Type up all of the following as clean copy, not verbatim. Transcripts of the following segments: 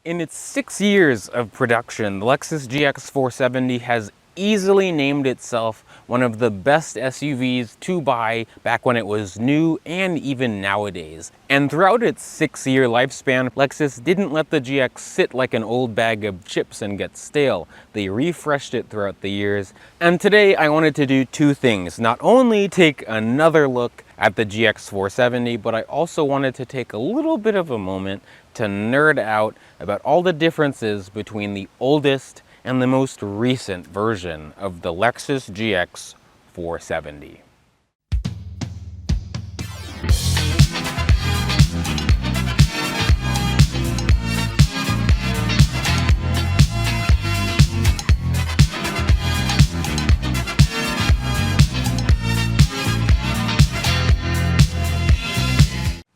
In its 6 years of production, the Lexus GX 470 has easily named itself one of the best SUVs to buy back when it was new and even nowadays. And throughout its 6-year lifespan, Lexus didn't let the GX sit like an old bag of chips and get stale. They refreshed it throughout the years. And today I wanted to do two things. Not only take another look at the GX 470, but I also wanted to take a little bit of a moment to nerd out about all the differences between the oldest and the most recent version of the Lexus GX 470.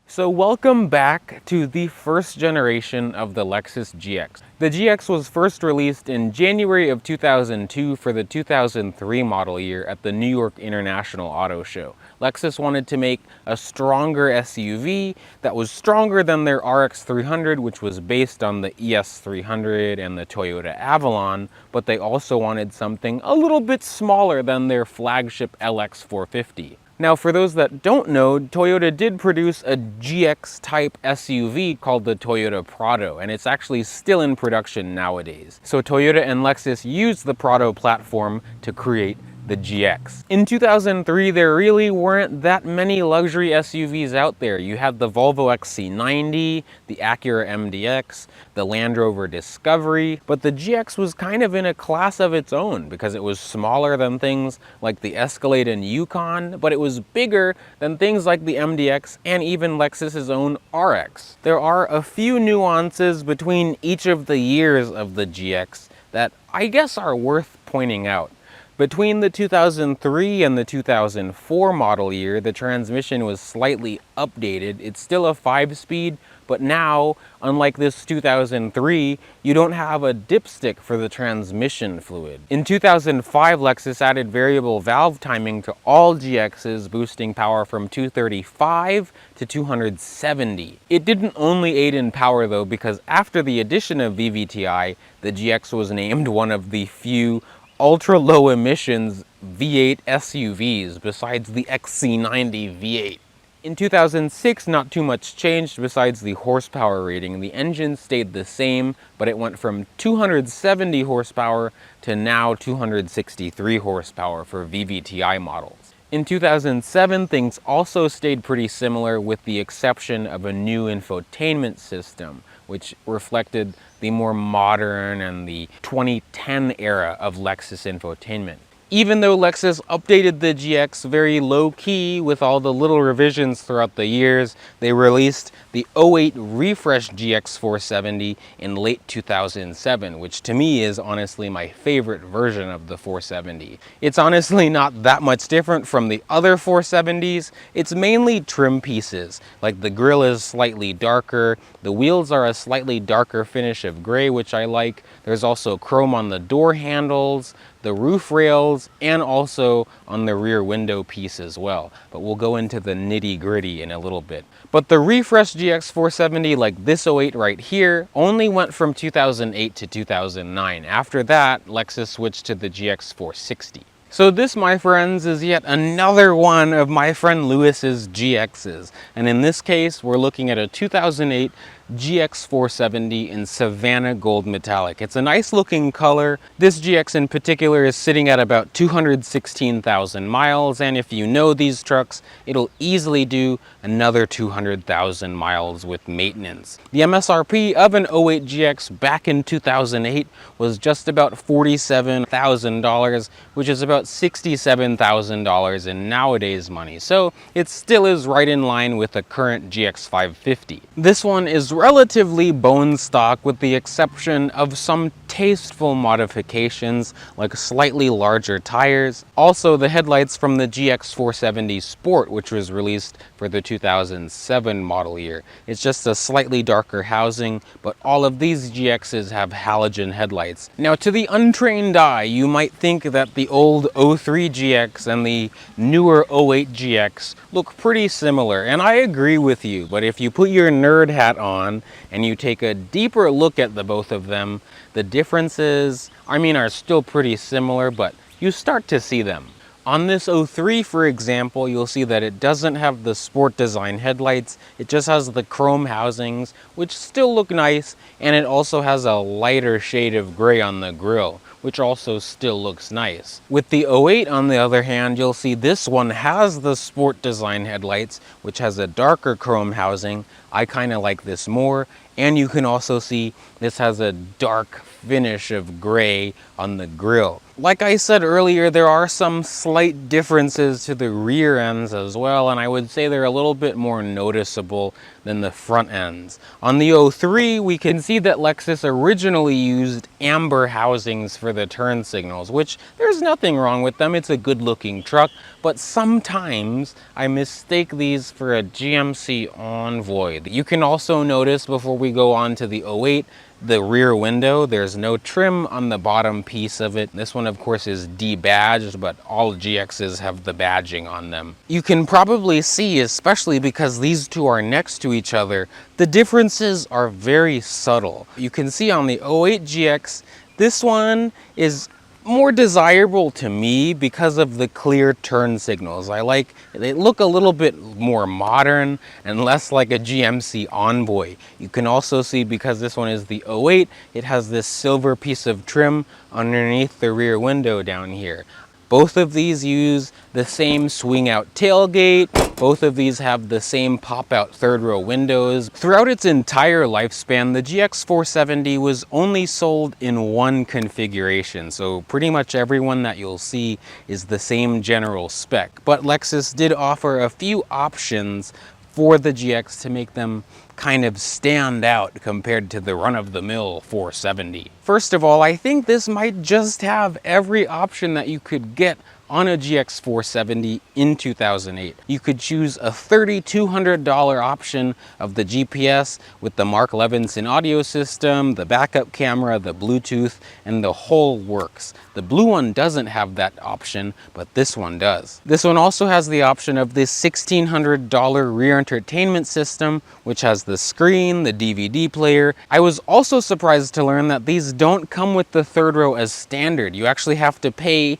So welcome back to the first generation of the Lexus GX. The GX was first released in January of 2002 for the 2003 model year at the New York International Auto Show. Lexus wanted to make a stronger SUV that was stronger than their RX 300, which was based on the ES 300 and the Toyota Avalon, but they also wanted something a little bit smaller than their flagship LX 450. Now, for those that don't know, Toyota did produce a GX-type SUV called the Toyota Prado, and it's actually still in production nowadays. So Toyota and Lexus used the Prado platform to create the GX. In 2003, there really weren't that many luxury SUVs out there. You had the Volvo XC90, the Acura MDX, the Land Rover Discovery, but the GX was kind of in a class of its own because it was smaller than things like the Escalade and Yukon, but it was bigger than things like the MDX and even Lexus's own RX. There are a few nuances between each of the years of the GX that I guess are worth pointing out. Between the 2003 and the 2004 model year, the transmission was slightly updated. It's still a 5-speed, but now, unlike this 2003, you don't have a dipstick for the transmission fluid. In 2005, Lexus added variable valve timing to all GXs, boosting power from 235 to 270. It didn't only aid in power though, because after the addition of VVTi, the GX was named one of the few ultra-low emissions V8 SUVs besides the XC90 V8. In 2006, not too much changed besides the horsepower rating. The engine stayed the same, but it went from 270 horsepower to now 263 horsepower for VVTi models. In 2007, things also stayed pretty similar with the exception of a new infotainment system, which reflected the more modern and the 2010 era of Lexus infotainment. Even though Lexus updated the GX very low-key with all the little revisions throughout the years, they released the 08 refresh GX 470 in late 2007, which to me is honestly my favorite version of the 470. It's honestly not that much different from the other 470s. It's mainly trim pieces, like the grille is slightly darker, the wheels are a slightly darker finish of gray, which I like. There's also chrome on the door handles, the roof rails, and also on the rear window piece as well. But we'll go into the nitty-gritty in a little bit. But the refresh GX 470, like this 08 right here, only went from 2008 to 2009. After that, Lexus switched to the GX 460. So this, my friends, is yet another one of my friend Lewis's GXs. And in this case, we're looking at a 2008 GX 470 in Savannah Gold Metallic. It's a nice looking color. This GX in particular is sitting at about 216,000 miles, and if you know these trucks, it'll easily do another 200,000 miles with maintenance. The MSRP of an 08 GX back in 2008 was just about $47,000, which is about $67,000 in nowadays money. So it still is right in line with the current GX 550. This one is relatively bone stock with the exception of some tasteful modifications like slightly larger tires. Also, the headlights from the GX 470 Sport, which was released for the 2007 model year. It's just a slightly darker housing, but all of these GXs have halogen headlights. Now, to the untrained eye, you might think that the old 03 GX and the newer 08 GX look pretty similar, and I agree with you, but if you put your nerd hat on and you take a deeper look at the both of them, the differences, are still pretty similar, but you start to see them. On this 03, for example, you'll see that it doesn't have the sport design headlights. It just has the chrome housings, which still look nice, and it also has a lighter shade of gray on the grille, which also still looks nice. With the 08, on the other hand, you'll see this one has the sport design headlights, which has a darker chrome housing. I kind of like this more, and you can also see this has a dark finish of gray on the grille. Like I said earlier, there are some slight differences to the rear ends as well, and I would say they're a little bit more noticeable than the front ends. On the 03, we can see that Lexus originally used amber housings for the turn signals, which there's nothing wrong with them. It's a good looking truck, but sometimes I mistake these for a GMC Envoy. You can also notice, before we go on to the 08, the rear window, there's no trim on the bottom piece of it. This one, of course, is debadged, but all GXs have the badging on them. You can probably see, especially because these two are next to each other, the differences are very subtle. You can see on the 08 GX, this one is more desirable to me because of the clear turn signals. They look a little bit more modern and less like a GMC Envoy. You can also see, because this one is the 08, it has this silver piece of trim underneath the rear window down here. Both of these use the same swing out tailgate. Both of these have the same pop out third row windows. Throughout its entire lifespan, the GX 470 was only sold in one configuration. So pretty much everyone that you'll see is the same general spec. But Lexus did offer a few options for the GX to make them kind of stand out compared to the run-of-the-mill 470. First of all, I think this might just have every option that you could get on a GX 470 in 2008. You could choose a $3,200 option of the GPS with the Mark Levinson audio system, the backup camera, the Bluetooth, and the whole works. The blue one doesn't have that option, but this one does. This one also has the option of this $1,600 rear entertainment system, which has the screen, the DVD player. I was also surprised to learn that these don't come with the third row as standard. You actually have to pay,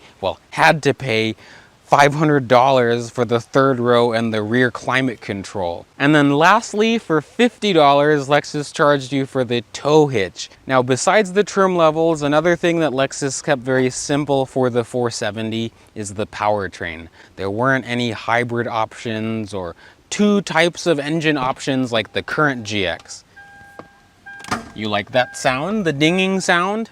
had to pay $500 for the third row and the rear climate control. And then lastly, for $50, Lexus charged you for the tow hitch. Now, besides the trim levels, another thing that Lexus kept very simple for the 470 is the powertrain. There weren't any hybrid options or two types of engine options like the current GX. You like that sound, the dinging sound?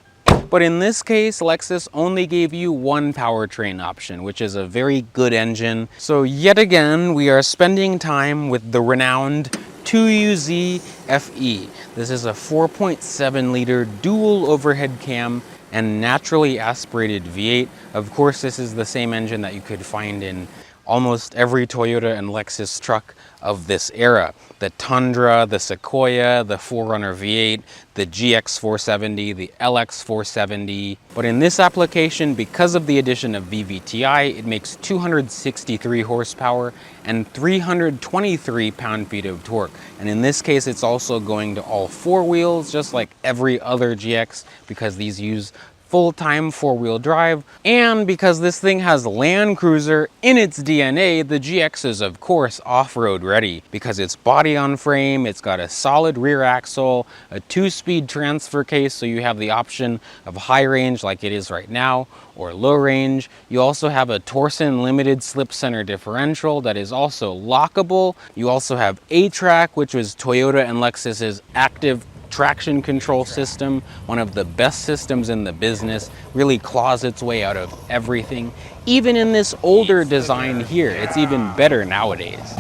But in this case, Lexus only gave you one powertrain option, which is a very good engine. So yet again, we are spending time with the renowned 2UZ FE. This is a 4.7 liter dual overhead cam and naturally aspirated V8. Of course, this is the same engine that you could find in almost every Toyota and Lexus truck of this era. The Tundra, the Sequoia, the 4Runner V8, the GX 470, the LX 470. But in this application, because of the addition of VVTi, it makes 263 horsepower and 323 pound-feet of torque. And in this case, it's also going to all four wheels, just like every other GX, because these use full-time four-wheel drive. And because this thing has Land Cruiser in its DNA, the GX is of course off-road ready, because it's body on frame, it's got a solid rear axle, a 2-speed transfer case, so you have the option of high range like it is right now, or low range. You also have a Torsen limited slip center differential that is also lockable. You also have A-Track, which was Toyota and Lexus's active traction control system, one of the best systems in the business, really claws its way out of everything. Even in this older design here, it's even better nowadays.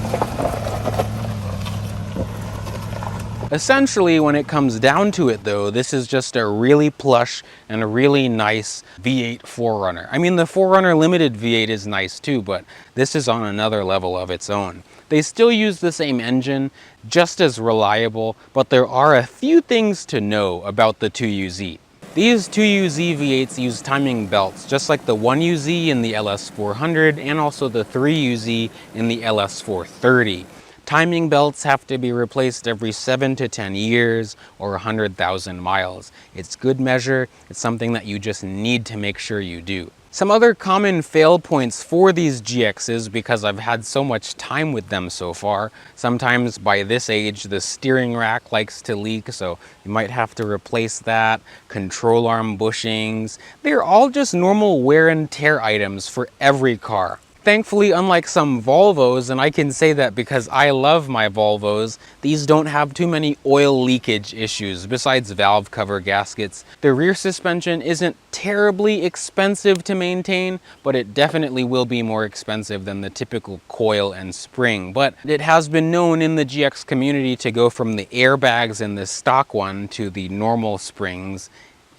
Essentially, when it comes down to it though, this is just a really plush and a really nice V8 4Runner. I mean, the 4Runner Limited V8 is nice too, but this is on another level of its own. They still use the same engine, just as reliable, but there are a few things to know about the 2UZ. These 2UZ V8s use timing belts, just like the 1UZ in the LS400 and also the 3UZ in the LS430. Timing belts have to be replaced every 7 to 10 years or 100,000 miles. It's good measure. It's something that you just need to make sure you do. Some other common fail points for these GXs, because I've had so much time with them so far, sometimes by this age the steering rack likes to leak, so you might have to replace that. Control arm bushings. They're all just normal wear and tear items for every car. Thankfully, unlike some Volvos, and I can say that because I love my Volvos, these don't have too many oil leakage issues besides valve cover gaskets. The rear suspension isn't terribly expensive to maintain, but it definitely will be more expensive than the typical coil and spring. But it has been known in the GX community to go from the airbags in the stock one to the normal springs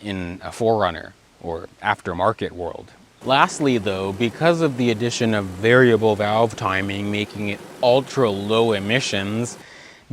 in a 4Runner or aftermarket world. Lastly though, because of the addition of variable valve timing making it ultra low emissions,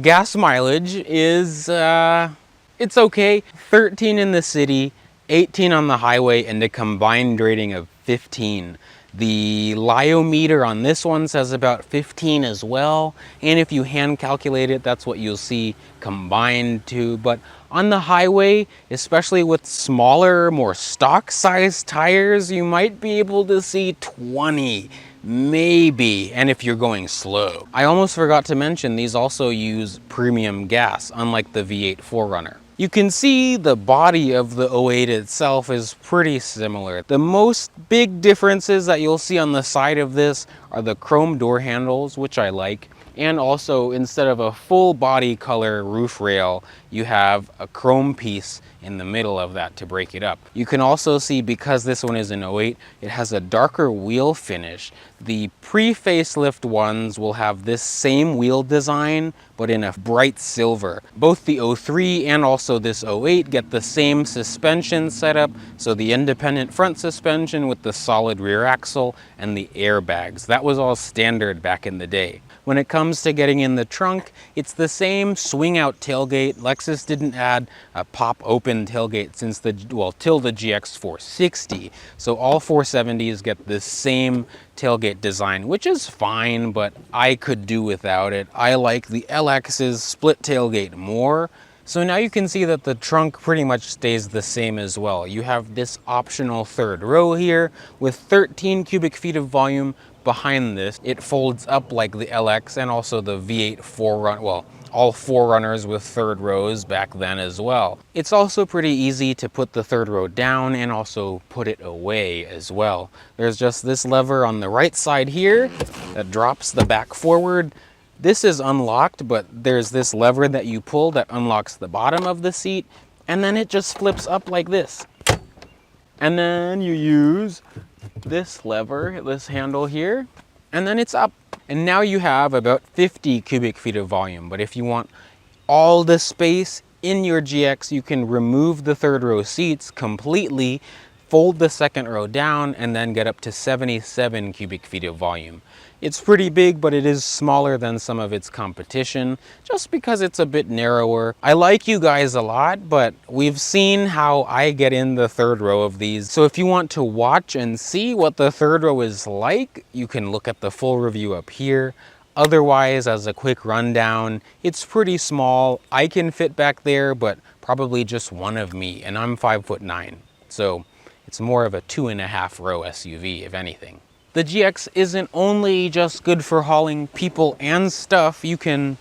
gas mileage is, it's okay. 13 in the city, 18 on the highway, and a combined rating of 15. The Liometer on this one says about 15 as well, and if you hand calculate it, that's what you'll see combined to. But on the highway, especially with smaller, more stock size tires, you might be able to see 20, maybe, and if you're going slow. I almost forgot to mention these also use premium gas, unlike the V8 4Runner. You can see the body of the 08 itself is pretty similar. The most big differences that you'll see on the side of this are the chrome door handles, which I like, and also instead of a full body color roof rail, you have a chrome piece in the middle of that to break it up. You can also see, because this one is an 08, it has a darker wheel finish. The pre-facelift ones will have this same wheel design, but in a bright silver. Both the 03 and also this 08 get the same suspension setup, so the independent front suspension with the solid rear axle and the airbags. That was all standard back in the day. When it comes to getting in the trunk, it's the same swing out tailgate. Lexus didn't add a pop open tailgate since till the GX 460. So all 470s get the same tailgate design, which is fine, but I could do without it. I like the LX's split tailgate more. So now you can see that the trunk pretty much stays the same as well. You have this optional third row here with 13 cubic feet of volume. Behind this, it folds up like the LX and also the V8 4Runner, well, all 4Runners with third rows back then as well. It's also pretty easy to put the third row down and also put it away as well. There's just this lever on the right side here that drops the back forward. This is unlocked, but there's this lever that you pull that unlocks the bottom of the seat, and then it just flips up like this. And then you use this lever, this handle here, and then it's up. And now you have about 50 cubic feet of volume. But if you want all the space in your GX, you can remove the third row seats completely, fold the second row down, and then get up to 77 cubic feet of volume. It's pretty big, but it is smaller than some of its competition, just because it's a bit narrower. I like you guys a lot, but we've seen how I get in the third row of these. So if you want to watch and see what the third row is like, you can look at the full review up here. Otherwise, as a quick rundown, it's pretty small. I can fit back there, but probably just one of me, and I'm 5'9". So it's more of a 2.5 row SUV, if anything. The GX isn't only just good for hauling people and stuff. You can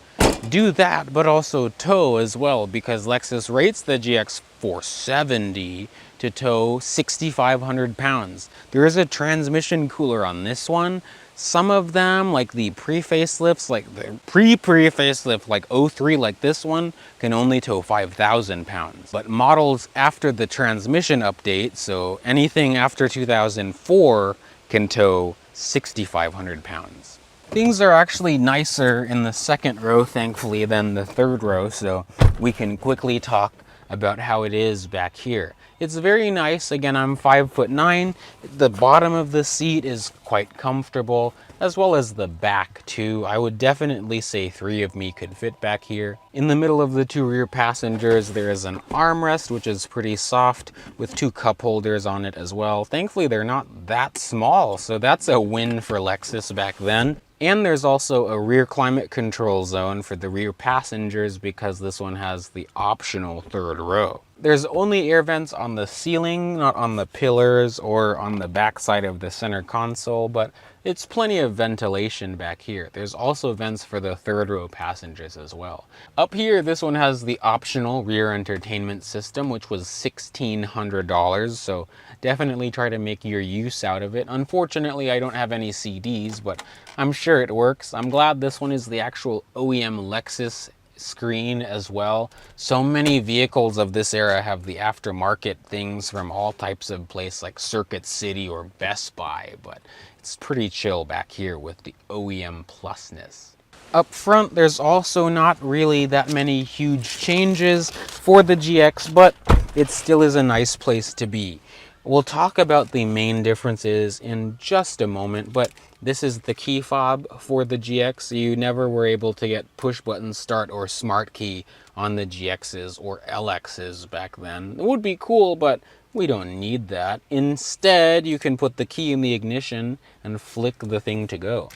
do that, but also tow as well, because Lexus rates the GX 470 to tow 6,500 pounds. There is a transmission cooler on this one. Some of them, like the pre-facelifts, like the pre-facelift, like 03, like this one, can only tow 5,000 pounds. But models after the transmission update, so anything after 2004, can tow 6,500 pounds. Things are actually nicer in the second row, thankfully, than the third row, so we can quickly talk about how it is back here. It's very nice. Again, I'm 5'9". The bottom of the seat is quite comfortable, as well as the back too. I would definitely say 3 of me could fit back here. In the middle of the 2 rear passengers, there is an armrest, which is pretty soft, with 2 cup holders on it as well. Thankfully, they're not that small, so that's a win for Lexus back then. And there's also a rear climate control zone for the rear passengers because this one has the optional 3rd row. There's only air vents on the ceiling, not on the pillars or on the back side of the center console, but it's plenty of ventilation back here. There's also vents for the 3rd row passengers as well. Up here, this one has the optional rear entertainment system, which was $1,600, so definitely try to make your use out of it. Unfortunately, I don't have any CDs, but I'm sure it works. I'm glad this one is the actual OEM Lexus screen as well. So many vehicles of this era have the aftermarket things from all types of places like Circuit City or Best Buy, but it's pretty chill back here with the OEM plusness. Up front, there's also not really that many huge changes for the GX, but it still is a nice place to be. We'll talk about the main differences in just a moment, but this is the key fob for the GX. You never were able to get push button start or smart key on the GXs or LXs back then. It would be cool, but we don't need that. Instead, you can put the key in the ignition and flick the thing to go.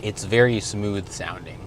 It's very smooth sounding.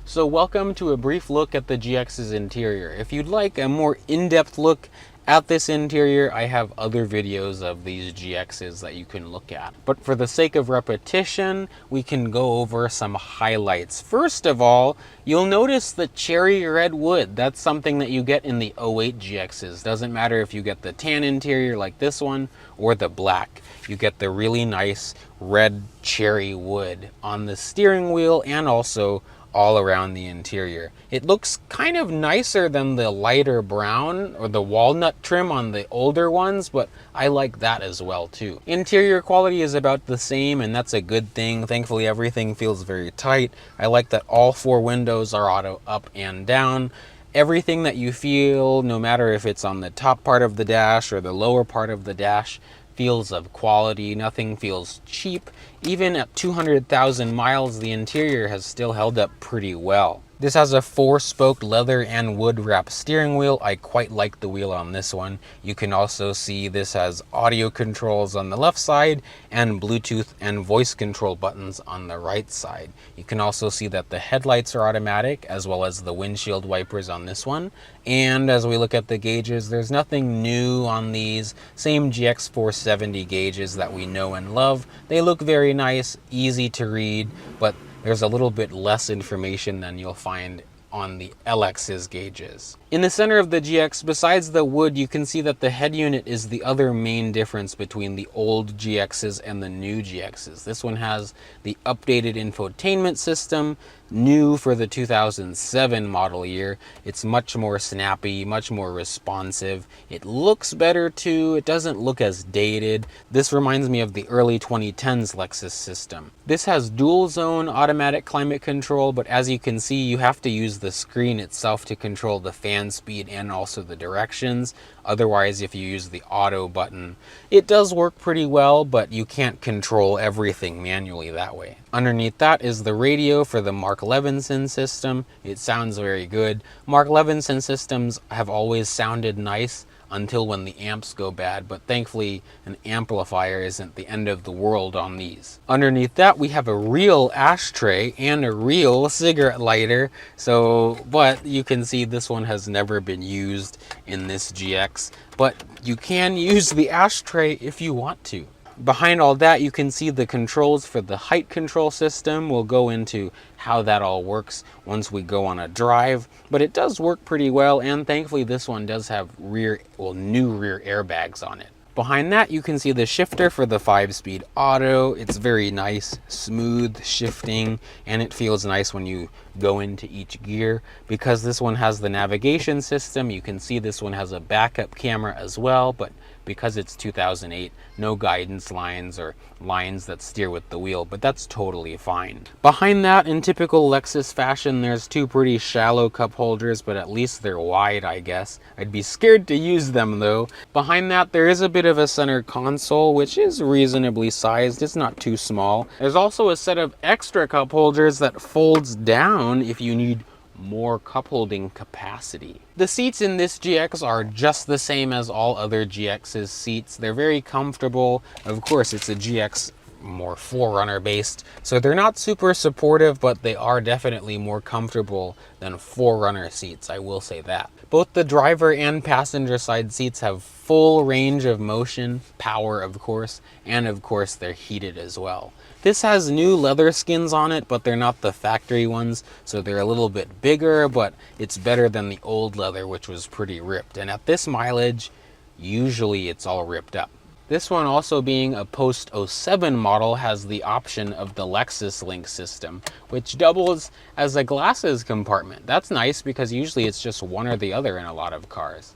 So welcome to a brief look at the GX's interior. If you'd like a more in-depth look at this interior, I have other videos of these GXs that you can look at. But for the sake of repetition, we can go over some highlights. First of all, you'll notice the cherry red wood. That's something that you get in the 08 GXs. Doesn't matter if you get the tan interior like this one or the black. You get the really nice red cherry wood on the steering wheel and also all around the interior. It looks kind of nicer than the lighter brown or the walnut trim on the older ones, but I like that as well too. Interior quality is about the same, and that's a good thing. Thankfully, everything feels very tight. I like that all 4 windows are auto up and down. Everything that you feel, no matter if it's on the top part of the dash or the lower part of the dash, feels of quality. Nothing feels cheap. Even at 200,000 miles, the interior has still held up pretty well. This has a 4-spoke leather and wood wrap steering wheel. I quite like the wheel on this one. You can also see this has audio controls on the left side and Bluetooth and voice control buttons on the right side. You can also see that the headlights are automatic as well as the windshield wipers on this one. And as we look at the gauges, there's nothing new on these. Same GX 470 gauges that we know and love. They look very nice, easy to read, but there's a little bit less information than you'll find on the LX's gauges. In the center of the GX, besides the wood, you can see that the head unit is the other main difference between the old GXs and the new GXs. This one has the updated infotainment system, new for the 2007 model year. It's much more snappy, much more responsive. It looks better too. It doesn't look as dated. This reminds me of the early 2010s Lexus system. This has dual zone automatic climate control, but as you can see, you have to use the screen itself to control the fan speed and also the directions. Otherwise, if you use the auto button, it does work pretty well, but you can't control everything manually that way. Underneath that is the radio for the Mark Levinson system. It sounds very good. Mark Levinson systems have always sounded nice until when the amps go bad, but thankfully an amplifier isn't the end of the world on these. Underneath that, we have a real ashtray and a real cigarette lighter. But you can see this one has never been used in this GX, but you can use the ashtray if you want to. Behind all that, you can see the controls for the height control system. We'll go into how that all works once we go on a drive, but it does work pretty well, and thankfully this one does have new rear airbags on it. Behind that, you can see the shifter for the 5-speed auto. It's very nice, smooth shifting, and it feels nice when you go into each gear. Because this one has the navigation system, you can see this one has a backup camera as well, but because it's 2008, no guidance lines or lines that steer with the wheel, but that's totally fine. Behind that, in typical Lexus fashion, there's two pretty shallow cup holders, but at least they're wide, I guess. I'd be scared to use them though. Behind that, there is a bit of a center console, which is reasonably sized. It's not too small. There's also a set of extra cup holders that folds down if you need more cup holding capacity. The seats in this GX are just the same as all other GX's seats. They're very comfortable. Of course, it's a GX, more 4Runner based, so they're not super supportive, but they are definitely more comfortable than 4Runner seats, I will say that. Both the driver and passenger side seats have full range of motion, power of course, and of course they're heated as well. This has new leather skins on it, but they're not the factory ones, so they're a little bit bigger, but it's better than the old leather, which was pretty ripped. And at this mileage, usually it's all ripped up. This one, also being a post '07 model, has the option of the Lexus Link system, which doubles as a glasses compartment. That's nice because usually it's just one or the other in a lot of cars.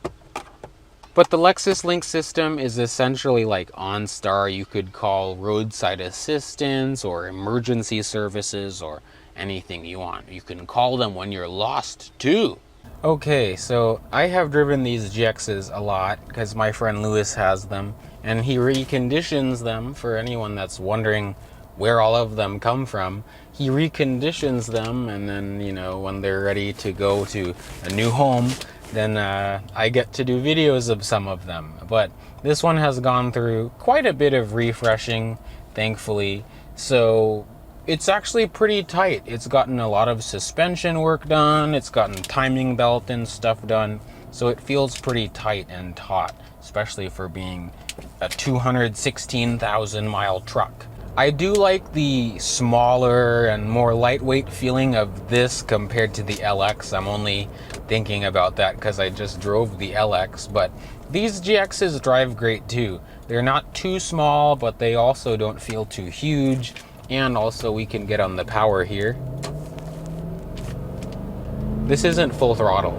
But the Lexus Link system is essentially like OnStar. You could call roadside assistance or emergency services or anything you want. You can call them when you're lost too. Okay, so I have driven these GXs a lot because my friend Lewis has them, and he reconditions them. For anyone that's wondering where all of them come from, he reconditions them, and then, you know, when they're ready to go to a new home, then I get to do videos of some of them. But this one has gone through quite a bit of refreshing, thankfully, so it's actually pretty tight. It's gotten a lot of suspension work done, it's gotten timing belt and stuff done, so it feels pretty tight and taut, especially for being a 216,000 mile truck. I do like the smaller and more lightweight feeling of this compared to the LX. I'm only thinking about that because I just drove the LX, but these GXs drive great too. They're not too small, but they also don't feel too huge. And also we can get on the power here. This isn't full throttle,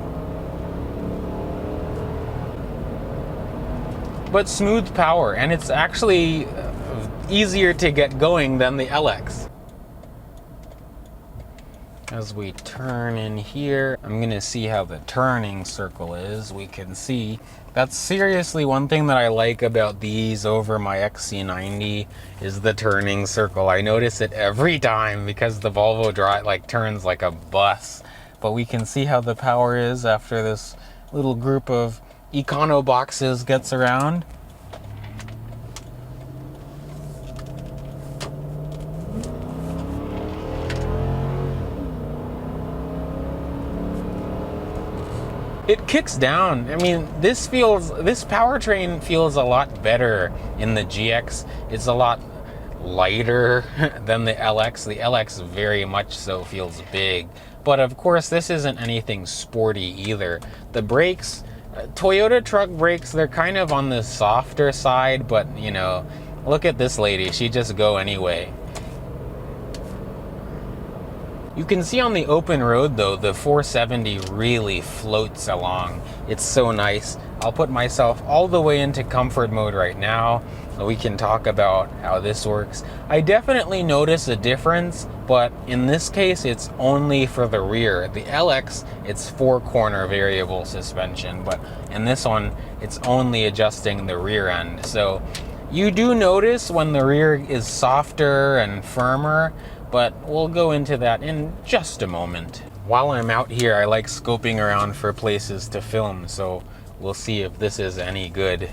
but smooth power, and it's actually easier to get going than the LX. As we turn in here, I'm gonna see how the turning circle is. We can see that's seriously one thing that I like about these over my XC90 is the turning circle. I notice it every time because the Volvo drive turns like a bus. But we can see how the power is after this little group of Econo boxes gets around. It kicks down. I mean, this powertrain feels a lot better in the GX. It's a lot lighter than the LX. The LX very much so feels big. But of course, this isn't anything sporty either. The brakes, Toyota truck brakes, they're kind of on the softer side, but you know, look at this lady. She just go anyway. You can see on the open road though, the 470 really floats along. It's so nice. I'll put myself all the way into comfort mode right now. We can talk about how this works. I definitely notice a difference, but in this case, it's only for the rear. The LX, it's 4-corner variable suspension, but in this one, it's only adjusting the rear end. So you do notice when the rear is softer and firmer, but we'll go into that in just a moment. While I'm out here, I like scoping around for places to film, so we'll see if this is any good.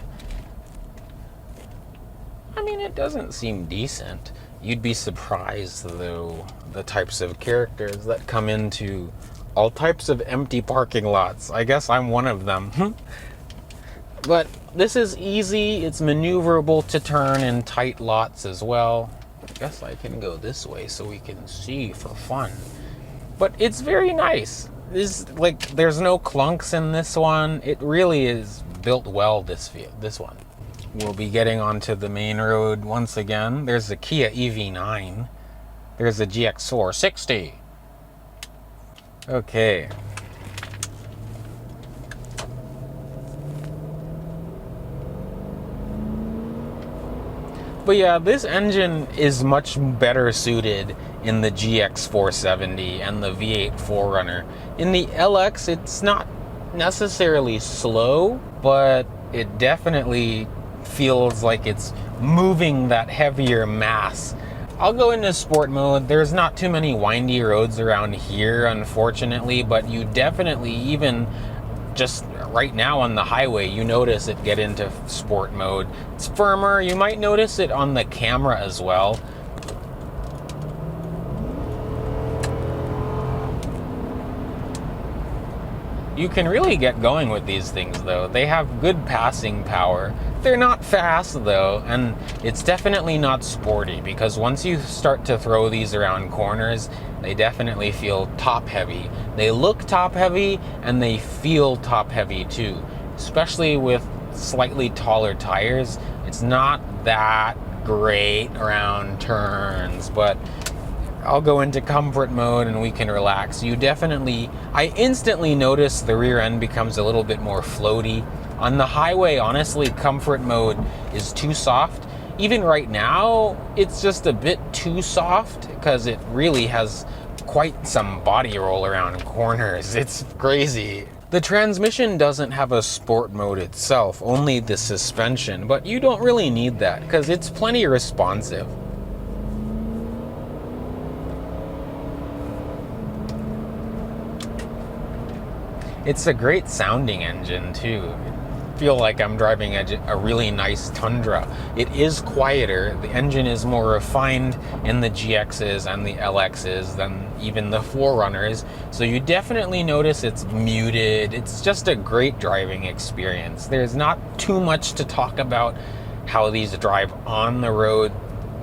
I mean, it doesn't seem decent. You'd be surprised, though, the types of characters that come into all types of empty parking lots. I guess I'm one of them. But this is easy. It's maneuverable to turn in tight lots as well. I guess I can go this way so we can see for fun. But it's very nice. There's no clunks in this one. It really is built well, this one. We'll be getting onto the main road once again. There's a Kia EV9. There's a GX 460. Okay. But yeah, this engine is much better suited in the GX 470 and the V8 4Runner. In the LX, it's not necessarily slow, but it definitely feels like it's moving that heavier mass. I'll go into sport mode. There's not too many windy roads around here, unfortunately, but you definitely, even just right now on the highway, you notice it get into sport mode. It's firmer. You might notice it on the camera as well. You can really get going with these things though. They have good passing power. They're not fast though, and it's definitely not sporty, because once you start to throw these around corners, they definitely feel top heavy. They look top heavy and they feel top heavy too, especially with slightly taller tires. It's not that great around turns, but I'll go into comfort mode and we can relax. I instantly notice the rear end becomes a little bit more floaty. On the highway, honestly, comfort mode is too soft. Even right now, it's just a bit too soft because it really has quite some body roll around corners. It's crazy. The transmission doesn't have a sport mode itself, only the suspension, but you don't really need that because it's plenty responsive. It's a great sounding engine too. I feel like I'm driving a really nice Tundra. It is quieter. The engine is more refined in the GXs and the LXs than even the 4Runners. So you definitely notice it's muted. It's just a great driving experience. There's not too much to talk about how these drive on the road.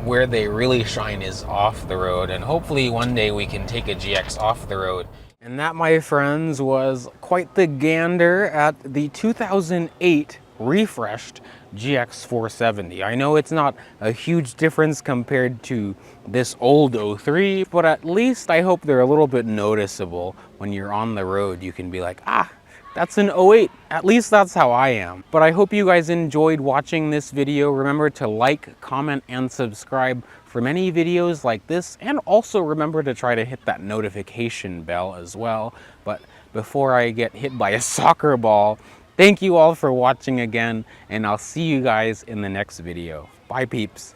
Where they really shine is off the road, and hopefully one day we can take a GX off the road. And that, my friends, was quite the gander at the 2008 refreshed GX 470. I know it's not a huge difference compared to this old 03, but at least I hope they're a little bit noticeable. When you're on the road, you can be like, ah, that's an 08. At least that's how I am. But I hope you guys enjoyed watching this video. Remember to like, comment, and subscribe for many videos like this. And also remember to try to hit that notification bell as well. But before I get hit by a soccer ball, thank you all for watching again, and I'll see you guys in the next video. Bye, peeps.